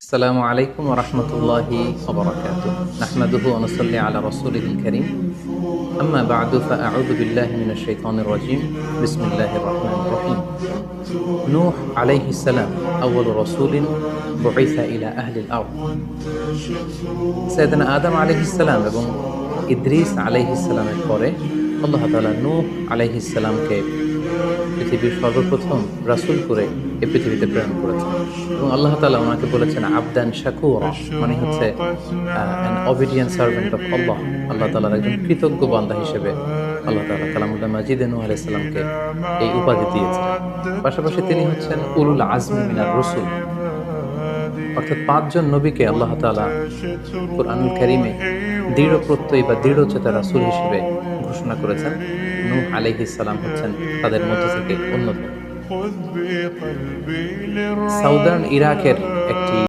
আসসালামু আলাইকুম ওয়া রাহমাতুল্লাহি ওয়া বারাকাতুহু। নাহমাদুহু ওয়া নুসাল্লি আলা রাসূলিহিল কারীম। আম্মা বা'দু ফাআউযু বিল্লাহি মিনাশ শাইতানির রাজীম। বিসমিল্লাহির রাহমানির রহিম। নূহ আলাইহিস সালাম আউয়ালু রাসূলিন বুইসা ইলা আহলিল আরদ। সাইয়েদনা আদম আলাইহিস সালাম এবং ইদ্রিস আলাইহিস সালামের পরে আল্লাহ তাআলা নূহ আলাইহিস সালামকে পৃথিবীর সর্বপ্রথম রাসূল করে এই পৃথিবীতে প্রেরণ করেছেন এবং আল্লাহ তাআলা ওনাকে বলেছেন আবদান শাকুরা, মানে হচ্ছে অ্যান ওবিডিয়েন্ট সার্ভেন্ট অফ আল্লাহ। আল্লাহ তাআলার একজন কৃতজ্ঞ বান্দা হিসেবে আল্লাহ তাআলা কালামুল্লাহ মাজিদে নূহ আলাইহিস সালামকে এই উপাধি দিয়েছিলেন। পাশাপাশি তিনি হচ্ছেন উলুল আজমি মিনার রসুল, অর্থাৎ ৫ জন নবীকে আল্লাহ তাআলা কুরআনুল কারীমে দৃঢ় প্রত্যয়ী বা দৃঢ়চেতা রাসূল হিসেবে ঘোষণা করেছেন। নূহ আলাইহিস সালাম হচ্ছেন তাদের মধ্য থেকে অন্যতম। সাউদার্ন ইরাকের